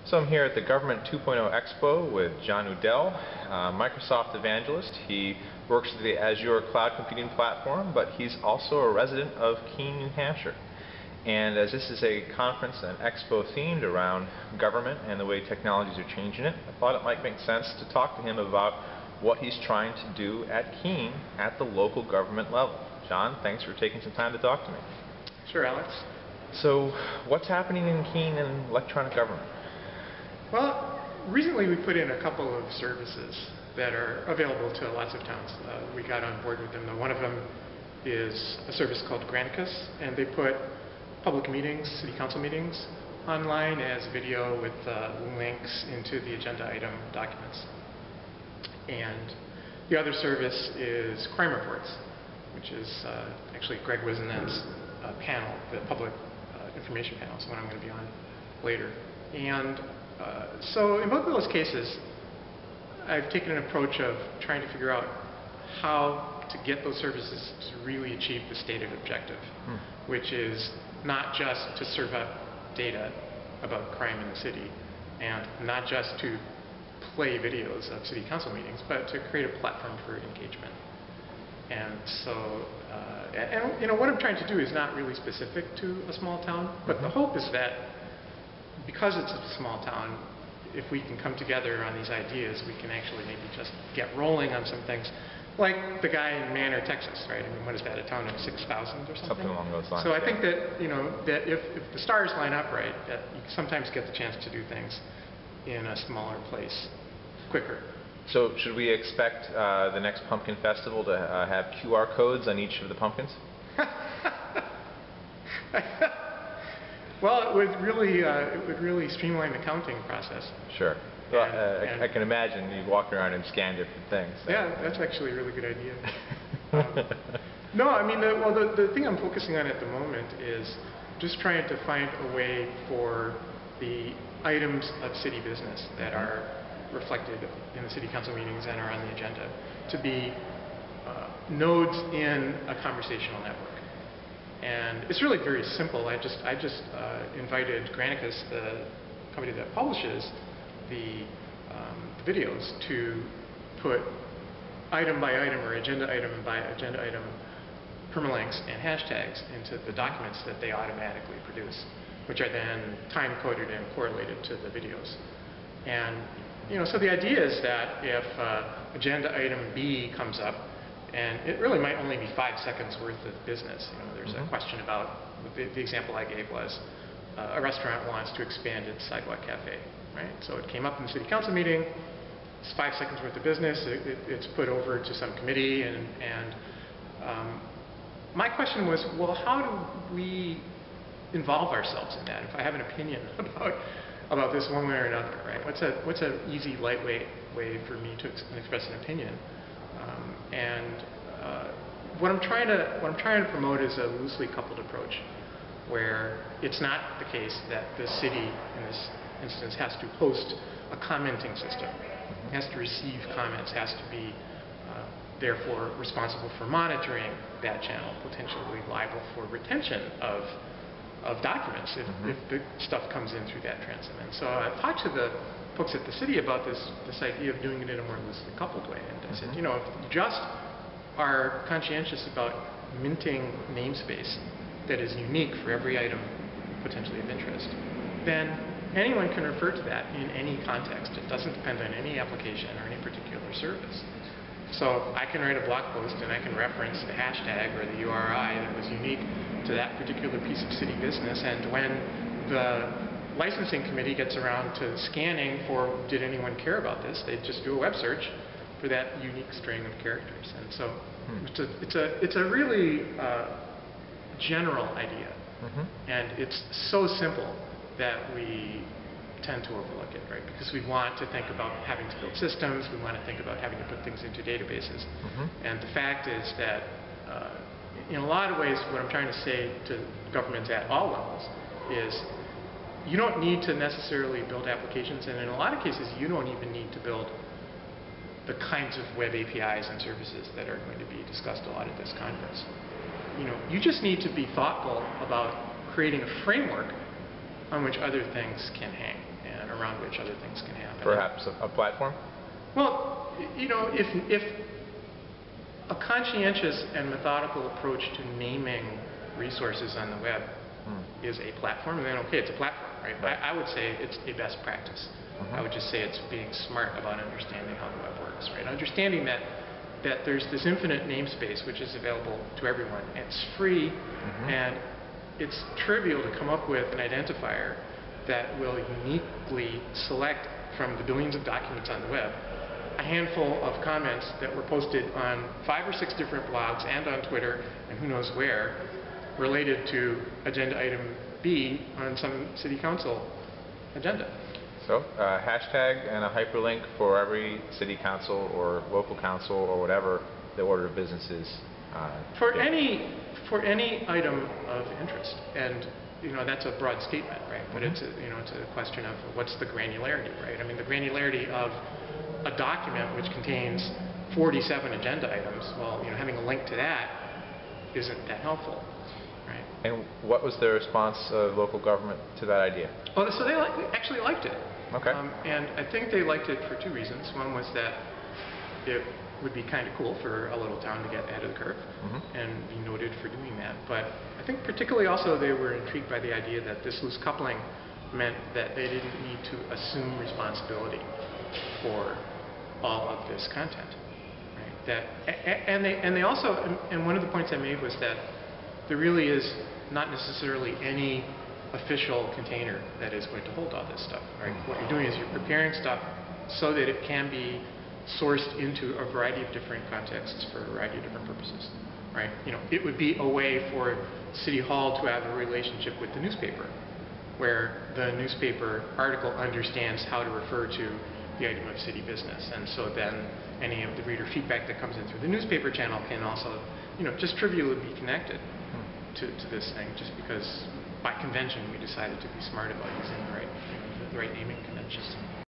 So I'm here at the Government 2.0 Expo with Jon Udell, Microsoft evangelist. He works with the Azure cloud computing platform, but he's also a resident of Keene, New Hampshire. And as this is a conference, an expo themed around government and the way technologies are changing it, I thought it might make sense to talk to him about what he's trying to do at Keene at the local government level. Jon, thanks for taking some time to talk to me. Sure, Alex. So what's happening in Keene in electronic government? Well, recently we put in a couple of services that are available to lots of towns. We got on board with them. One of them is a service called Granicus, and they put public meetings, city council meetings, online as video with links into the agenda item documents. And the other service is crime reports, which is actually Greg Wisenet's panel, the public information panel, is what I'm going to be on later. And so in both of those cases, I've taken an approach of trying to figure out how to get those services to really achieve the stated objective, which is not just to serve up data about crime in the city and not just to play videos of city council meetings, but to create a platform for engagement. And so, and you know, what I'm trying to do is not really specific to a small town, but the hope is that because it's a small town, if we can come together on these ideas, we can actually maybe just get rolling on some things. Like the guy in Manor, Texas, right? I mean, what is that, a town of 6,000 or something? Something along those lines. So I think that, you know, that if the stars line up right, that you sometimes get the chance to do things in a smaller place quicker. So should we expect the next Pumpkin Festival to have QR codes on each of the pumpkins? Well, it would really streamline the counting process. Sure. Well, I can imagine you walk around and scan different things. So. Yeah, that's actually a really good idea. No, I mean, the thing I'm focusing on at the moment is just trying to find a way for the items of city business that are reflected in the city council meetings and are on the agenda to be nodes in a conversational network. And it's really very simple. I just invited Granicus, the company that publishes the videos, to put item by item or agenda item by agenda item permalinks and hashtags into the documents that they automatically produce, which are then time-coded and correlated to the videos. And you know, so the idea is that if agenda item B comes up, and it really might only be 5 seconds worth of business. You know, there's a question about, the example I gave was, a restaurant wants to expand its Sidewalk Cafe, right? So it came up in the city council meeting, it's 5 seconds worth of business, it's put over to some committee, and my question was, well, how do we involve ourselves in that? If I have an opinion about this one way or another, right? What's an easy, lightweight way for me to express an opinion? What I'm trying to promote is a loosely coupled approach, where it's not the case that the city, in this instance, has to host a commenting system. It has to receive comments, has to be, therefore, responsible for monitoring that channel, potentially liable for retention of documents if the stuff comes in through that transom. And so I talked to the folks at the city about this idea of doing it in a more loosely coupled way. And I said, you know, if you just are conscientious about minting namespace that is unique for every item potentially of interest, then anyone can refer to that in any context. It doesn't depend on any application or any particular service. So I can write a blog post and I can reference the hashtag or the URI that was unique to that particular piece of city business, and when the licensing committee gets around to scanning for did anyone care about this, they just do a web search for that unique string of characters. And so it's a really general idea, and it's so simple that we tend to overlook it, right? Because we want to think about having to build systems, we want to think about having to put things into databases. And the fact is that in a lot of ways what I'm trying to say to governments at all levels is you don't need to necessarily build applications, and in a lot of cases you don't even need to build the kinds of web APIs and services that are going to be discussed a lot at this conference. You know, you just need to be thoughtful about creating a framework on which other things can hang, and around which other things can happen. Perhaps a platform? Well, you know, if a conscientious and methodical approach to naming resources on the web is a platform, then okay, it's a platform, right? I would say it's a best practice. I would just say it's being smart about understanding how the web works, right? Understanding that there's this infinite namespace which is available to everyone, and it's free, and it's trivial to come up with an identifier that will uniquely select from the billions of documents on the web a handful of comments that were posted on 5 or 6 different blogs and on Twitter and who knows where related to agenda item B on some city council agenda. So hashtag and a hyperlink for every city council or local council or whatever the order of business is. For any item of interest, and you know that's a broad statement, right? But it's a question of what's the granularity, right? I mean, the granularity of a document which contains 47 agenda items, well, you know, having a link to that isn't that helpful, right? And what was the response of local government to that idea? Well, so they actually liked it. Okay. And I think they liked it for 2 reasons. One was that it would be kind of cool for a little town to get ahead of the curve and be noted for doing that. But I think particularly also they were intrigued by the idea that this loose coupling meant that they didn't need to assume responsibility for all of this content, right? And they also, and one of the points I made was that there really is not necessarily any official container that is going to hold all this stuff, right? What you're doing is you're preparing stuff so that it can be sourced into a variety of different contexts for a variety of different purposes, right? You know, it would be a way for City Hall to have a relationship with the newspaper, where the newspaper article understands how to refer to the item of city business, and so then any of the reader feedback that comes in through the newspaper channel can also, you know, just trivially be connected to this thing, just because by convention we decided to be smart about using the right naming conventions.